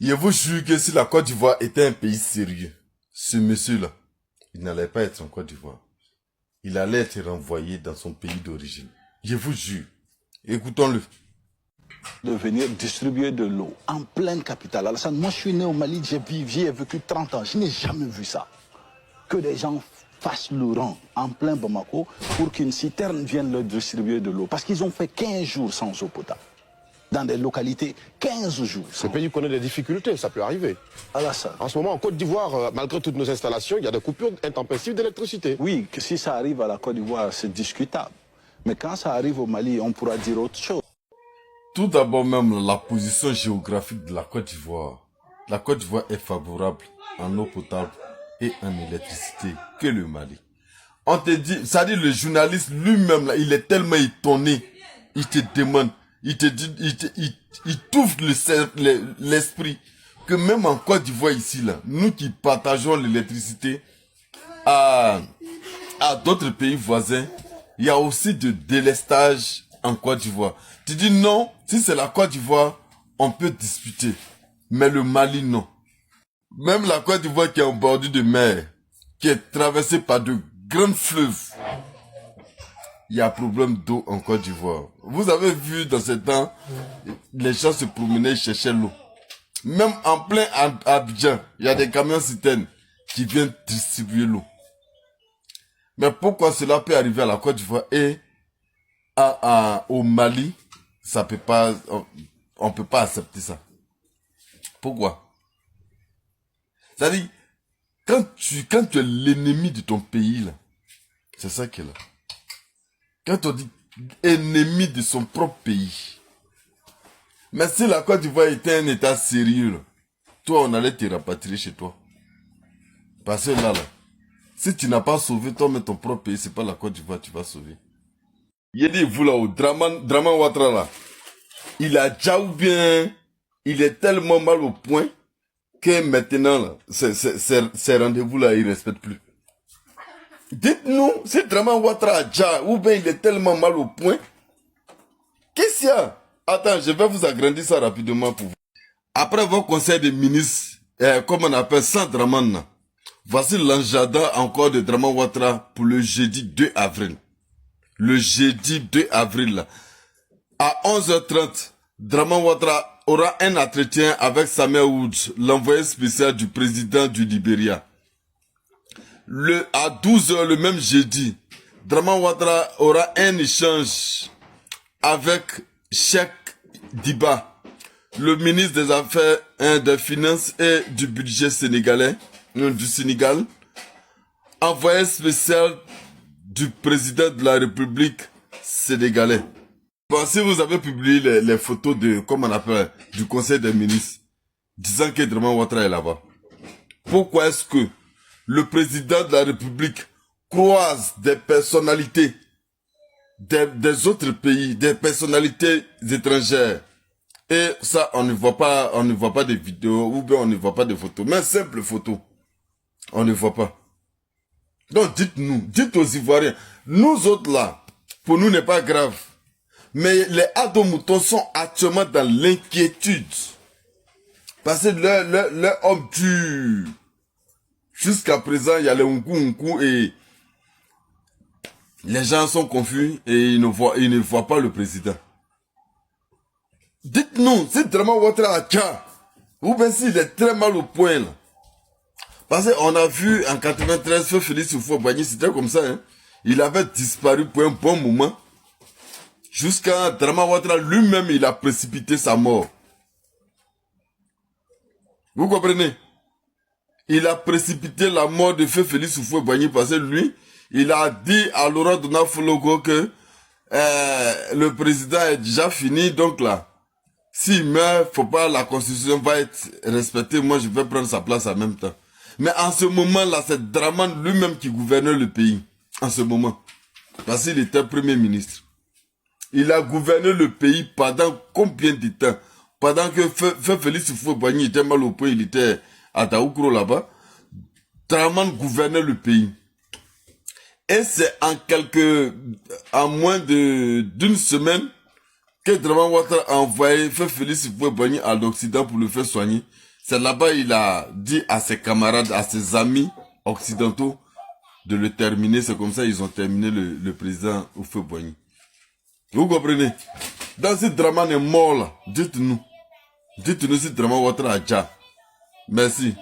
Je vous jure que si la Côte d'Ivoire était un pays sérieux, ce monsieur-là, il n'allait pas être en Côte d'Ivoire. Il allait être renvoyé dans son pays d'origine. Je vous jure. Écoutons-le. De venir distribuer de l'eau en pleine capitale. Alassane, moi je suis né au Mali, j'y ai vécu 30 ans. Je n'ai jamais vu ça. Que des gens fassent le rang en plein Bamako pour qu'une citerne vienne leur distribuer de l'eau. Parce qu'ils ont fait 15 jours sans eau potable. Dans des localités, 15 jours. Ce pays connaît des difficultés, ça peut arriver. Alassane. En ce moment, en Côte d'Ivoire, malgré toutes nos installations, il y a des coupures intempestives d'électricité. Oui, que si ça arrive à la Côte d'Ivoire, c'est discutable. Mais quand ça arrive au Mali, on pourra dire autre chose. Tout d'abord même, la position géographique de la Côte d'Ivoire. La Côte d'Ivoire est favorable en eau potable et en électricité que le Mali. On te dit, ça dit le journaliste lui-même, là, il est tellement étonné. Il te demande, il te dit, il t'ouvre l'esprit que même en Côte d'Ivoire ici, là, nous qui partageons l'électricité à d'autres pays voisins, il y a aussi de délestage en Côte d'Ivoire. Tu dis non, si c'est la Côte d'Ivoire, on peut discuter. Mais le Mali, non. Même la Côte d'Ivoire qui est en bordure de mer, qui est traversée par de grands fleuves, il y a problème d'eau en Côte d'Ivoire. Vous avez vu dans ces temps, les gens se promenaient, cherchaient l'eau. Même en plein Abidjan, il y a des camions citernes qui viennent distribuer l'eau. Mais pourquoi cela peut arriver à la Côte d'Ivoire et au Mali, ça peut pas, on peut pas accepter ça. Pourquoi? C'est-à-dire, quand tu es l'ennemi de ton pays, là, c'est ça qui est là. Quand on dit ennemi de son propre pays. Mais si la Côte d'Ivoire était un état sérieux, là, toi, on allait te rapatrier chez toi. Parce que là, si tu n'as pas sauvé toi-même ton propre pays, c'est pas la Côte d'Ivoire que tu vas sauver. Il dit, vous là, au Draman Ouattara là, il a déjà ou bien, il est tellement mal au point, que maintenant là, ces rendez-vous là, il ne respecte plus. Dites-nous, si Draman Ouattara a déjà, ou bien il est tellement mal au point, qu'est-ce qu'il y a? Attends, je vais vous agrandir ça rapidement pour vous. Après vos conseils de ministres, comme on appelle ça Draman là, voici l'agenda encore de Draman Ouattara pour le jeudi 2 avril. Le jeudi 2 avril, là, à 11h30, Draman Ouattara aura un entretien avec Samuel Woods, l'envoyé spécial du président du Libéria. À 12h, le même jeudi, Draman Ouattara aura un échange avec Cheikh Diba, le ministre des Affaires, des Finances et du Budget sénégalais, du Sénégal, envoyé spécial du président de la République sénégalais. Bon, si vous avez publié les photos de, comment on appelle, du Conseil des ministres, disant que Draman Ouattara est là-bas, pourquoi est-ce que le président de la République croise des personnalités des autres pays, des personnalités étrangères, et ça, on ne voit pas des vidéos, ou bien on ne voit pas des photos, mais simple photo, on ne voit pas. Donc dites-nous, dites aux Ivoiriens, nous autres là, pour nous n'est pas grave. Mais les Adomoutons sont actuellement dans l'inquiétude. Parce que leur homme tue. Jusqu'à présent, il y a les Nkou et les gens sont confus et ils ne voient pas le président. Dites-nous, si Draman Ouattara a tcha, ou bien s'il est très mal au point là. Parce qu'on a vu en 93, Feu Félix Houphouët-Boigny, c'était comme ça, hein. Il avait disparu pour un bon moment. Jusqu'à Draman Ouattara lui-même, il a précipité sa mort. Vous comprenez? Il a précipité la mort de Feu Félix Houphouët-Boigny parce que lui, il a dit à Laurent Donald-Fologo que le président est déjà fini, donc là, s'il meurt, faut pas, la constitution va être respectée, moi je vais prendre sa place en même temps. Mais en ce moment-là, c'est Draman lui-même qui gouvernait le pays. En ce moment. Parce qu'il était premier ministre. Il a gouverné le pays pendant combien de temps? Pendant que Feu Félix Houphouët-Boigny était mal au point, il était à Daoukro là-bas. Draman gouvernait le pays. Et c'est en moins d'une semaine que Draman Ouattara a envoyé Feu Félix Houphouët-Boigny à l'Occident pour le faire soigner. C'est là-bas il a dit à ses camarades, à ses amis occidentaux de le terminer. C'est comme ça ils ont terminé le président Houphouët-Boigny. Vous comprenez? Dans ce drama est mort là, dites-nous. Dites-nous si drama votre Adja. Merci.